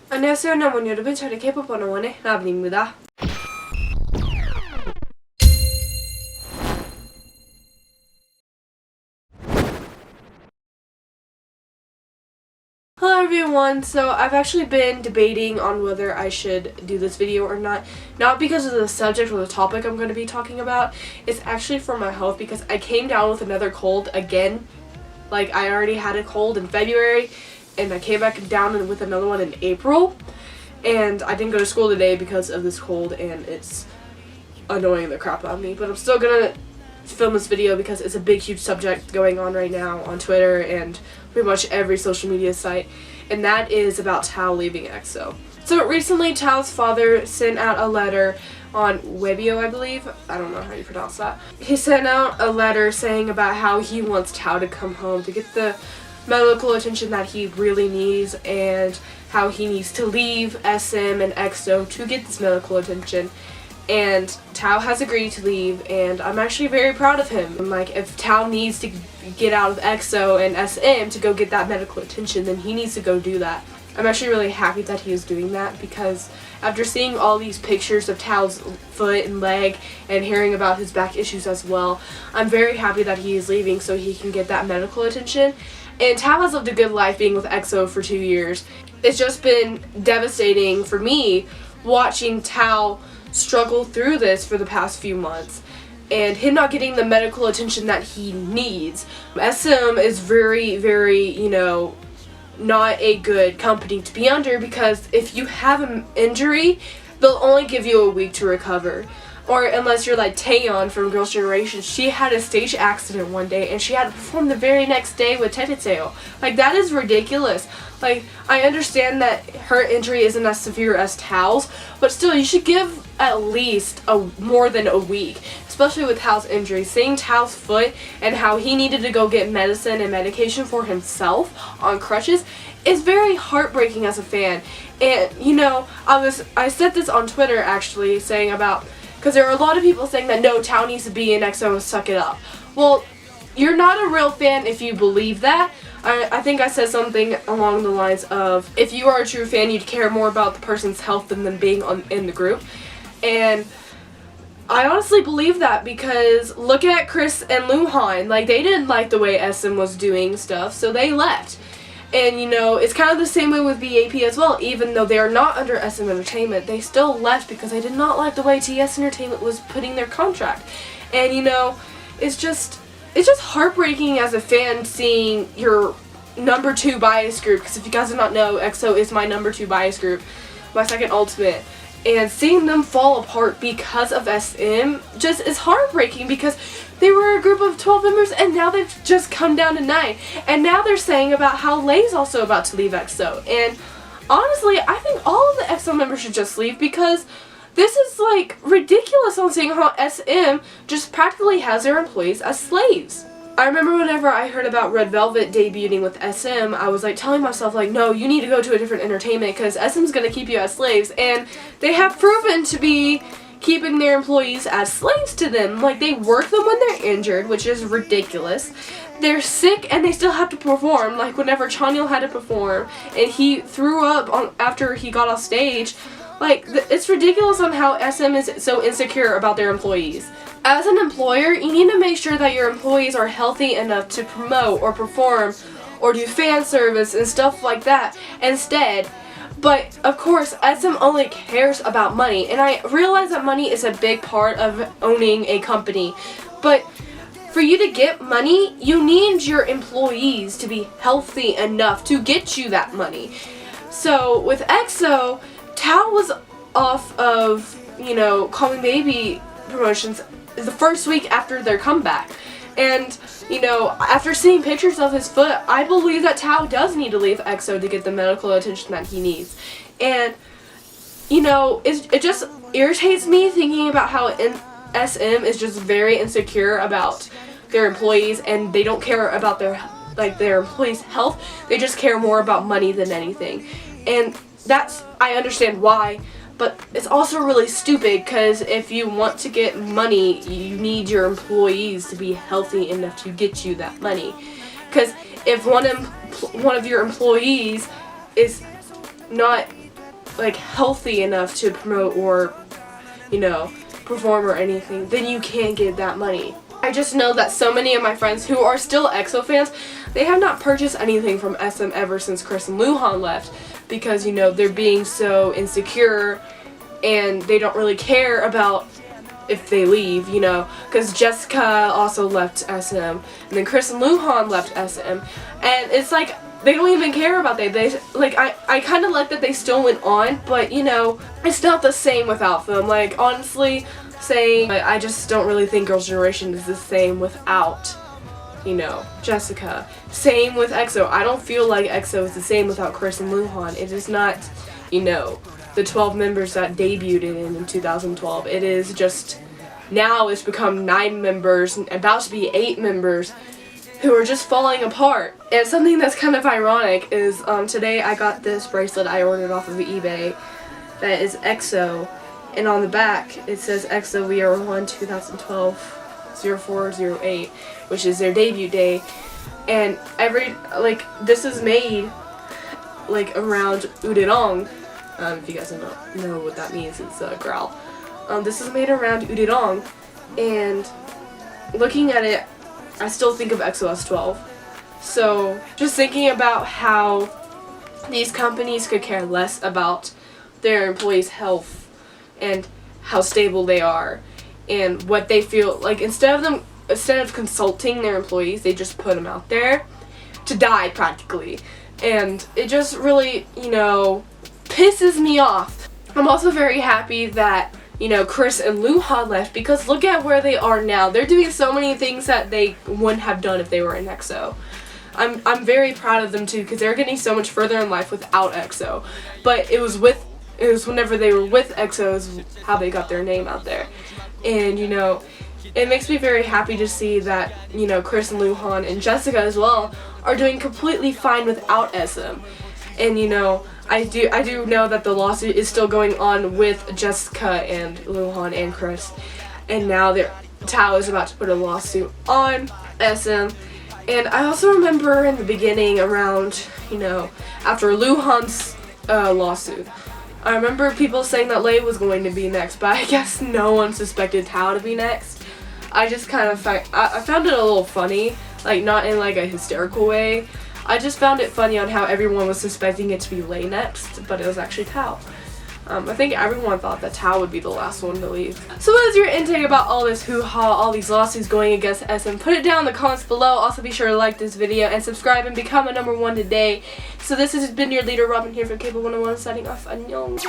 안녕하세요, 남원 여러분. 저는 K-pop 원어원의 라빈입니다. Hello everyone, so I've actually been debating on whether I should do this video or not because of the subject or the topic I'm going to be talking about. It's actually for my health because I came down with another cold again. Like, I already had a cold in February and I came back down with another one in April, and I didn't go to school today because of this cold and it's annoying the crap out of me, but I'm still gonna film this video because it's a big huge subject going on right now on Twitter and pretty much every social media site, and that is about Tao leaving EXO. So recently Tao's father sent out a letter on Weibo, I believe. I don't know how you pronounce that. He sent out a letter saying about how he wants Tao to come home to get the medical attention that he really needs, and how he needs to leave SM and EXO to get this medical attention. And Tao has agreed to leave, and I'm actually very proud of him. And like, if Tao needs to get out of EXO and SM to go get that medical attention, then he needs to go do that. I'm actually really happy that he is doing that, because after seeing all these pictures of Tao's foot and leg and hearing about his back issues as well, I'm very happy that he is leaving so he can get that medical attention. And Tao has lived a good life being with EXO for 2 years. It's just been devastating for me watching Tao struggle through this for the past few months and him not getting the medical attention that he needs. SM is very, not a good company to be under, because if you have an injury, they'll only give you a week to recover. Or unless you're like Taeyeon from Girls' Generation, she had a stage accident one day and she had to perform the very next day with Tetsuo. Like, that is ridiculous. Like, I understand that her injury isn't as severe as Tao's, but still, you should give at least more than a week, especially with Tao's injury. Seeing Tao's foot and how he needed to go get medicine and medication for himself on crutches is very heartbreaking as a fan. And, I said this on Twitter actually, saying about, because there are a lot of people saying that no, Tao needs to be in EXO and suck it up. Well, you're not a real fan if you believe that. I think I said something along the lines of, if you are a true fan, you'd care more about the person's health than them being in the group. And I honestly believe that, because look at Chris and Luhan. Like, they didn't like the way SM was doing stuff, so they left. And, it's kind of the same way with BAP as well. Even though they are not under SM Entertainment, they still left because they did not like the way TS Entertainment was putting their contract. And, it's just heartbreaking as a fan seeing your number 2 bias group, because if you guys do not know, EXO is my number 2 bias group, my second ultimate, and seeing them fall apart because of SM just is heartbreaking, because they were a group of 12 members and now they've just come down to 9, and now they're saying about how Lay's also about to leave EXO. And honestly, I think all of the EXO members should just leave, because this is like ridiculous on seeing how SM just practically has their employees as slaves. I remember whenever I heard about Red Velvet debuting with SM, I was like telling myself, like, no, you need to go to a different entertainment because SM's gonna keep you as slaves, and they have proven to be keeping their employees as slaves to them. Like, they work them when they're injured, which is ridiculous. They're sick and they still have to perform. Like, whenever Chanyeol had to perform and he threw up after he got off stage, like, it's ridiculous on how SM is so insecure about their employees. As an employer, you need to make sure that your employees are healthy enough to promote or perform or do fan service and stuff like that instead. But of course, SM only cares about money, and I realize that money is a big part of owning a company. But for you to get money, you need your employees to be healthy enough to get you that money. So with EXO, Tao was off of, Call Me Baby promotions the first week after their comeback. And, after seeing pictures of his foot, I believe that Tao does need to leave EXO to get the medical attention that he needs. And, it just irritates me thinking about how SM is just very insecure about their employees, and they don't care about their employees' health. They just care more about money than anything. And I understand why, but it's also really stupid, because if you want to get money, you need your employees to be healthy enough to get you that money. Because if one of your employees is not like healthy enough to promote or, you know, perform or anything, then you can get that money. I just know that so many of my friends who are still EXO fans, they have not purchased anything from SM ever since Chris and Luhan left, because, you know, they're being so insecure and they don't really care about if they leave, you know, because Jessica also left SM, and then Chris and Luhan left SM, and it's like they don't even care about that. They like I kind of like that they still went on, but you know, it's not the same without them. Like honestly, saying I just don't really think Girls' Generation is the same without, you know, Jessica. Same with EXO. I don't feel like EXO is the same without Chris and Luhan. It is not, you know, the 12 members that debuted in 2012. It is just, now it's become 9 members, about to be 8 members, who are just falling apart. And something that's kind of ironic is today I got this bracelet I ordered off of eBay that is EXO, and on the back it says EXO We Are One 2012 0408, which is their debut day. And this is made like around Urirong. If you guys don't know what that means, it's a growl. This is made around Urirong, and looking at it, I still think of EXO as 12. So just thinking about how these companies could care less about their employees' health and how stable they are and what they feel like, instead of consulting their employees, they just put them out there to die practically. And it just really, you know, pisses me off. I'm also very happy that, you know, Chris and Luhan left, because look at where they are now. They're doing so many things that they wouldn't have done if they were in EXO. I'm very proud of them too, because they're getting so much further in life without EXO. But it was whenever they were with EXO is how they got their name out there. And you know, it makes me very happy to see that, you know, Chris and Luhan and Jessica as well are doing completely fine without SM. And you know, I do know that the lawsuit is still going on with Jessica and Luhan and Chris, and now Tao is about to put a lawsuit on SM. And I also remember in the beginning, around, you know, after Luhan's lawsuit, I remember people saying that Lay was going to be next, but I guess no one suspected Tao to be next. I just kind of I found it a little funny, like not in like a hysterical way. I just found it funny on how everyone was suspecting it to be Lay next, but it was actually Tao. I think everyone thought that Tao would be the last one to leave. So what is your intake about all this hoo-ha, all these lawsuits going against SM? Put it down in the comments below. Also be sure to like this video and subscribe and become a #1 today. So this has been your leader, Robin, here from Cable 101, signing off. Annyeong.